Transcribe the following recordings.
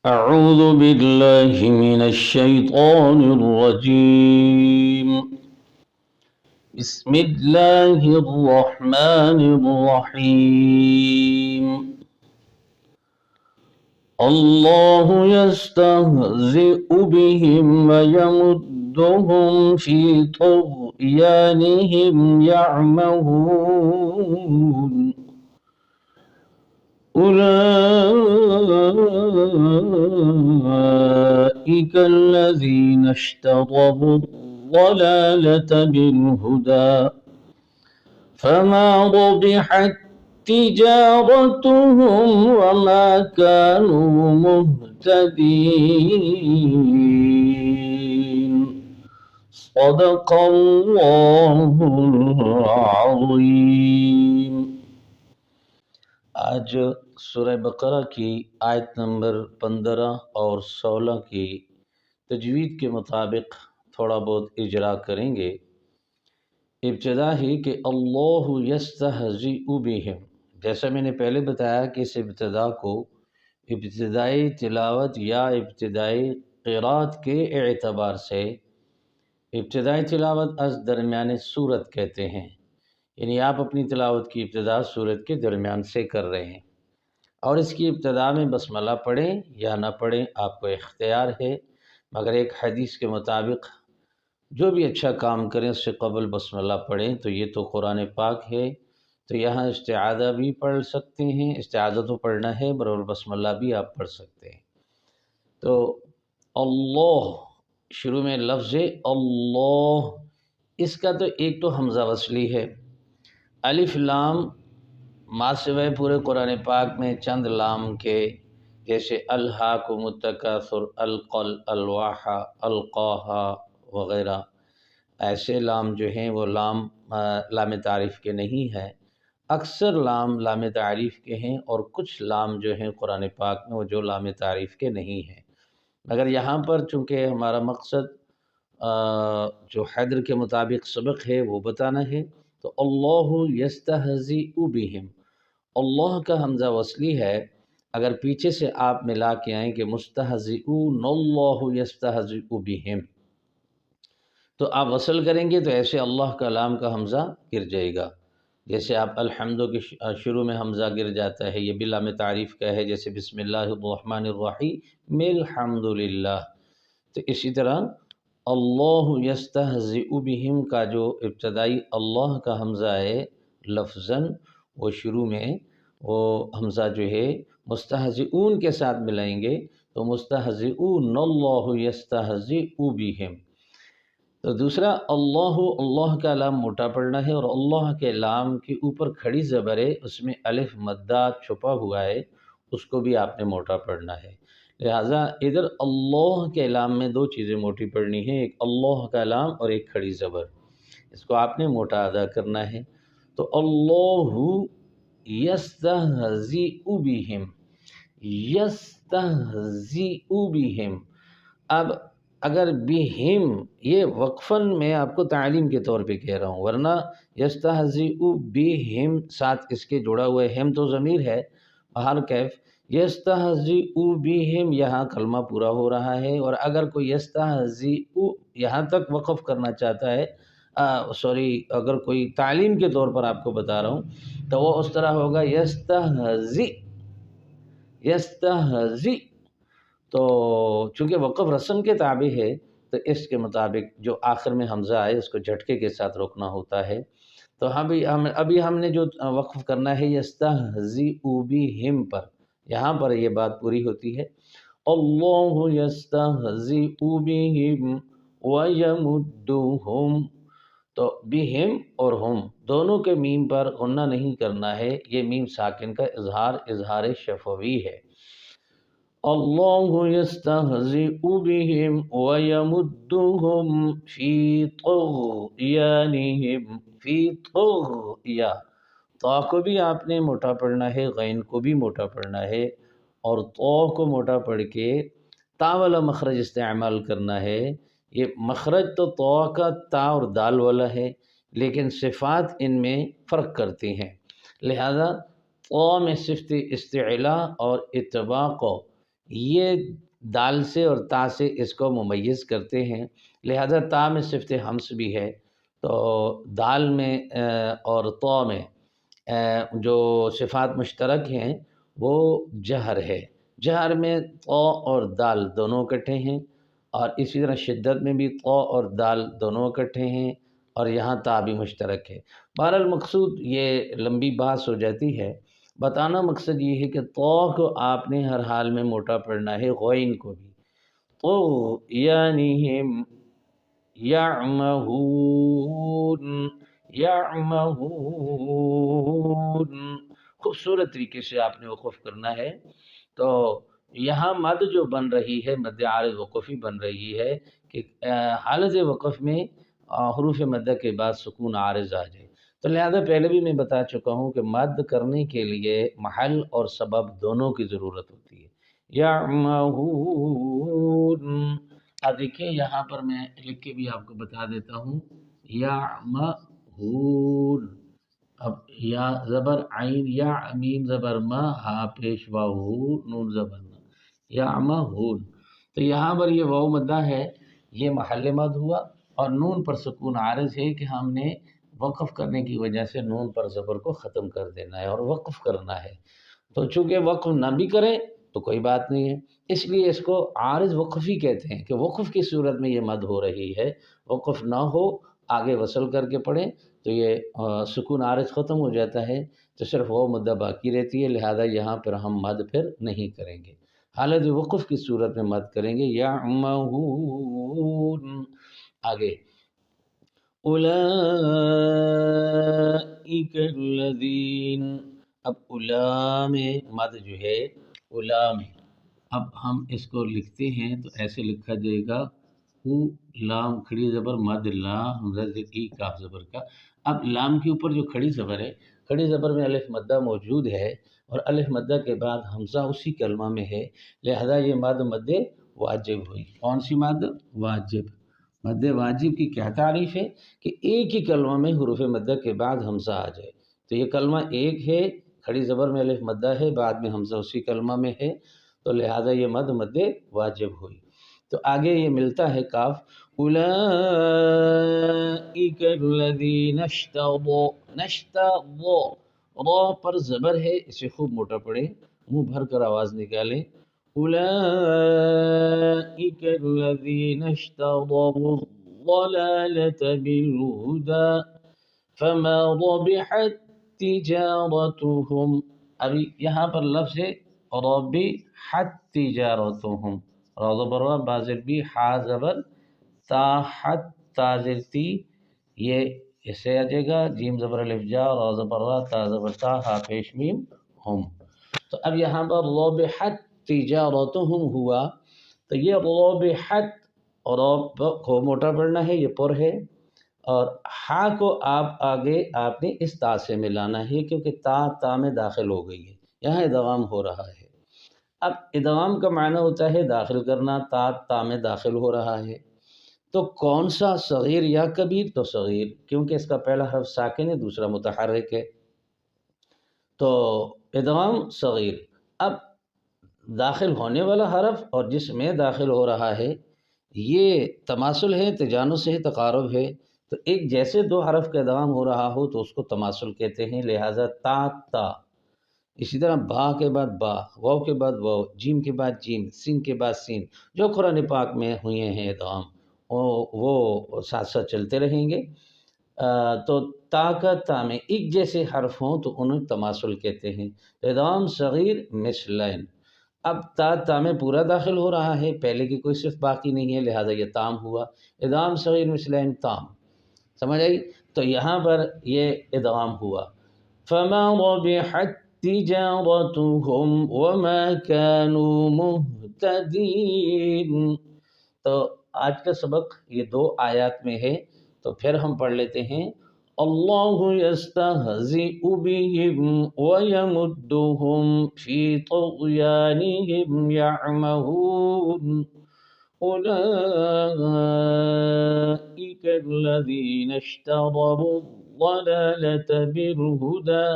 أعوذ بالله من الشيطان الرجيم. بسم الله الرحمن الرحيم. الله يستهزئ بهم ويمدهم في طغيانهم يعمهون. أولئك الذين اشتروا الضلالة بالهدى فما ربحت تجارتهم وما كانوا مهتدين. صدق الله العظيم. آج سورہ بقرہ کی آیت نمبر 15 اور 16 کی تجوید کے مطابق تھوڑا بہت اجرا کریں گے۔ ابتدا ہی کہ اللہ یستہزئ بہم، جیسا میں نے پہلے بتایا کہ اس ابتدا کو ابتدائی تلاوت یا ابتدائی قرات کے اعتبار سے ابتدائی تلاوت از درمیان سورت کہتے ہیں، یعنی آپ اپنی تلاوت کی ابتدا سورت کے درمیان سے کر رہے ہیں، اور اس کی ابتدا میں بسملہ پڑھیں یا نہ پڑھیں آپ کو اختیار ہے، مگر ایک حدیث کے مطابق جو بھی اچھا کام کریں اس سے قبل بسملہ پڑھیں، تو یہ تو قرآن پاک ہے، تو یہاں استعاذہ بھی پڑھ سکتے ہیں، استعاذہ تو پڑھنا ہے برابر بسملہ بھی آپ پڑھ سکتے ہیں۔ تو اللہ شروع میں لفظ اللہ، اس کا تو ایک تو حمزہ وصلی ہے، الف لام ما سوائے پورے قرآن پاک میں چند لام کے، جیسے الہاکم التکاثر، القل، الواحہ، القاہا وغیرہ، ایسے لام جو ہیں وہ لام تعریف کے نہیں ہیں، اکثر لام لام تعریف کے ہیں، اور کچھ لام جو ہیں قرآن پاک میں وہ جو لام تعریف کے نہیں ہیں، مگر یہاں پر چونکہ ہمارا مقصد جو حیدر کے مطابق سبق ہے وہ بتانا ہے، تو اللہ یستہزئ بہم، اللہ کا حمزہ وصلی ہے، اگر پیچھے سے آپ ملا کے آئیں کہ مستہزئون اللہ یستہزئ بہم، تو آپ وصل کریں گے تو ایسے اللہ کا لام کا حمزہ گر جائے گا، جیسے آپ الحمد کے شروع میں حمزہ گر جاتا ہے، یہ بھی لام تعریف کا ہے، جیسے بسم اللہ الرحمن الرحیم الحمد للہ، تو اسی طرح اللہ یستہزئ بہم کا جو ابتدائی اللہ کا حمزہ ہے لفظاً، وہ شروع میں وہ حمزہ جو ہے مستہزئون کے ساتھ ملائیں گے تو مستہزئون اللہ یستہزئ بہم۔ تو دوسرا اللہ کا لام موٹا پڑھنا ہے، اور اللہ کے لام کے اوپر کھڑی زبر ہے، اس میں الف مدہ چھپا ہوا ہے، اس کو بھی آپ نے موٹا پڑھنا ہے، لہٰذا ادھر اللہ کے لام میں دو چیزیں موٹی پڑھنی ہیں، ایک اللہ کا لام اور ایک کھڑی زبر، اس کو آپ نے موٹا ادا کرنا ہے۔ تو اللہ یستہزئ بہم، یستہزئ بہم، اب اگر بہم یہ وقفاً میں آپ کو تعلیم کے طور پہ کہہ رہا ہوں، ورنہ یستہزئ بہم ساتھ اس کے جڑا ہوا ہے، ہم تو ضمیر ہے، بہر کیف یستہزئ بہم یہاں کلمہ پورا ہو رہا ہے، اور اگر کوئی یستہزئ یہاں تک وقف کرنا چاہتا ہے، اگر کوئی تعلیم کے طور پر آپ کو بتا رہا ہوں تو وہ اس طرح ہوگا یستہزئ، یستہزئ، تو چونکہ وقف رسم کے تابع ہے تو اس کے مطابق جو آخر میں حمزہ آئے اس کو جھٹکے کے ساتھ روکنا ہوتا ہے، تو ابھی ہم نے جو وقف کرنا ہے یستہزئ بہم پر، یہاں پر یہ بات پوری ہوتی ہے، اللہ یستہزئ بہم ویمدہم، تو بہم اور ہم دونوں کے میم پر غنہ نہیں کرنا ہے، یہ میم ساکن کا اظہار شفوی ہے، اللہ یستہزئ بہم ویمدہم فی طغیانہم، فی طغیا، طا کو بھی آپ نے موٹا پڑھنا ہے، غین کو بھی موٹا پڑھنا ہے، اور طا کو موٹا پڑھ کے تا والا مخرج استعمال کرنا ہے، یہ مخرج تو طا کا تا اور دال والا ہے، لیکن صفات ان میں فرق کرتی ہیں، لہذا طا میں صفت استعلاء اور اتباع کو یہ دال سے اور تا سے اس کو ممیز کرتے ہیں، لہذا تا میں صفت ہمس بھی ہے، تو دال میں اور طا میں جو صفات مشترک ہیں وہ جہر ہے۔ جہر میں طا اور دال دونوں اکٹھے ہیں، اور اسی طرح شدت میں بھی طا اور دال دونوں اکٹھے ہیں، اور یہاں تا بھی مشترک ہے۔ بہرحال مقصود یہ لمبی بحث ہو جاتی ہے، بتانا مقصد یہ ہے کہ طا کو آپ نے ہر حال میں موٹا پڑھنا ہے، غین کو بھی تو یعنی یعمہون، یعمہون، خوبصورت طریقے سے آپ نے وقف کرنا ہے۔ تو یہاں مد جو بن رہی ہے، مد عارض وقفی بن رہی ہے کہ حالت وقف میں حروف مدہ کے بعد سکون عارض آ جائے، تو لہذا پہلے بھی میں بتا چکا ہوں کہ مد کرنے کے لیے محل اور سبب دونوں کی ضرورت ہوتی ہے۔ یعمہون، اب دیکھیں یہاں پر میں لکھ کے بھی آپ کو بتا دیتا ہوں، یعمہون، اب یا زبر عین، یا میم زبر ما، ہا پیش واو ہو، نون زبر نا، یعمہون، تو یہاں پر یہ واو مدہ ہے، یہ محل مد ہوا، اور نون پر سکون عارض ہے کہ ہم نے وقف کرنے کی وجہ سے نون پر زبر کو ختم کر دینا ہے اور وقف کرنا ہے، تو چونکہ وقف نہ بھی کریں تو کوئی بات نہیں ہے، اس لیے اس کو عارض وقفی کہتے ہیں کہ وقف کی صورت میں یہ مد ہو رہی ہے، وقف نہ ہو آگے وصل کر کے پڑھیں تو یہ سکون عارض ختم ہو جاتا ہے، تو صرف وہ مدہ باقی رہتی ہے، لہذا یہاں پر ہم مد پھر نہیں کریں گے، حالت وقف کی صورت میں مد کریں گے، یعمہون۔ آگے اولئک الذین، اب اولا میں مد جو ہے، اولا میں اب ہم اس کو لکھتے ہیں تو ایسے لکھا جائے گا، او لام کھڑی زبر مد لا حمزہ ای کاف زبر کا، اب لام کے اوپر جو کھڑی زبر ہے، کھڑی زبر میں الف مدہ موجود ہے، اور الف مدہ کے بعد حمزہ اسی کلمہ میں ہے، لہذا یہ مد مد واجب ہوئی۔ کون سی مد؟ واجب۔ مد واجب کی کیا تعریف ہے کہ ایک ہی کلمہ میں حروف مدہ کے بعد حمزہ آ جائے، تو یہ کلمہ ایک ہے، کھڑی زبر میں الف مدہ ہے، بعد میں حمزہ اسی کلمہ میں ہے، تو لہذا یہ مد مد واجب ہوئی۔ تو آگے یہ ملتا ہے کاف، اولئک الذین اشتروا، نشتروا، را پر زبر ہے، اسے خوب موٹا پڑے، منہ بھر کر آواز نکالیں، أولئك الذين اشتروا الضلالة بالهدى فما ربحت تجارتهم، ابھی یہاں پر لفظ ہے ربحت تجارتهم، را زبر را بازر بھی، حا زبر تا، حت تا زر تی، یہ اسے آ جائے گا، جیم زبر الف جا، را زبر را، تا زبر تا، ہا پیش میم ہم، تو اب یہاں پر ربحت تجارتهم ہوا، تو یہ ربحت، رب کو موٹا پڑھنا ہے، یہ پر ہے، اور ہا کو آپ آگے آپ نے اس تا سے ملانا ہے کیونکہ تا میں داخل ہو گئی ہے، یہاں ادغام ہو رہا ہے۔ اب ادغام کا معنی ہوتا ہے داخل کرنا، تا میں داخل ہو رہا ہے، تو کون سا، صغیر یا کبیر؟ تو صغیر، کیونکہ اس کا پہلا حرف ساکن ہے، دوسرا متحرک ہے، تو ادغام صغیر۔ اب داخل ہونے والا حرف اور جس میں داخل ہو رہا ہے یہ تماثل ہے، تجانس ہے، تقارب ہے، تو ایک جیسے دو حرف کا ادغام ہو رہا ہو تو اس کو تماثل کہتے ہیں، لہٰذا تا تا، اسی طرح با کے بعد با، واو کے بعد واو، جیم کے بعد جیم، سین کے بعد سین، جو قرآن پاک میں ہوئے ہیں ادغام وہ ساتھ ساتھ چلتے رہیں گے، تو تا کا تا میں ایک جیسے حرف ہوں تو انہیں تماثل کہتے ہیں، ادغام صغیر مثلین، اب تا میں پورا داخل ہو رہا ہے، پہلے کی کوئی صرف باقی نہیں ہے، لہذا یہ تام ہوا، ادغام صغیر مثلین تام، سمجھ آئی؟ تو یہاں پر یہ ادغام ہوا، فما ربحت تجارتهم وما كانوا مهتدين، تو آج کا سبق یہ دو آیات میں ہے، تو پھر ہم پڑھ لیتے ہیں، اللہ یستہزئ بهم ویمدهم فی طغیانهم یعمہون، أولئك الذين اشتروا الضلالة بالهدى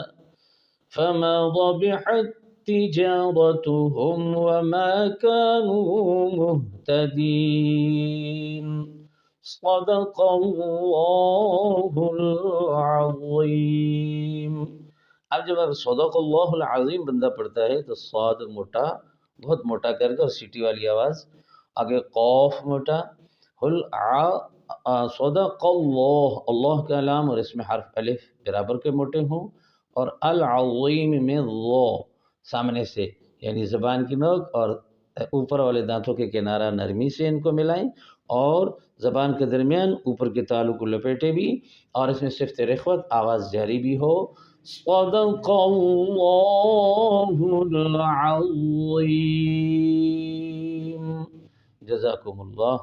فما ربحت تجارتهم وما كانوا مهتدين صدق الله العظیم۔ اب جب صدق اللہ العظیم بندہ پڑھتا ہے تو صاد موٹا، بہت موٹا کر کے، اور سیٹی والی آواز آگے، قوف موٹا، صدق اللہ، اللہ کا لام اور اس میں حرف الف برابر کے موٹے ہوں، اور العظیم میں ضو سامنے سے، یعنی زبان کی نوک اور اوپر والے دانتوں کے کنارہ نرمی سے ان کو ملائیں، اور زبان کے درمیان اوپر کے تالو کو لپیٹے بھی، اور اس میں صفت رخوت آواز جاری بھی ہو۔ صدق اللہ العظیم۔ جزاکم اللہ۔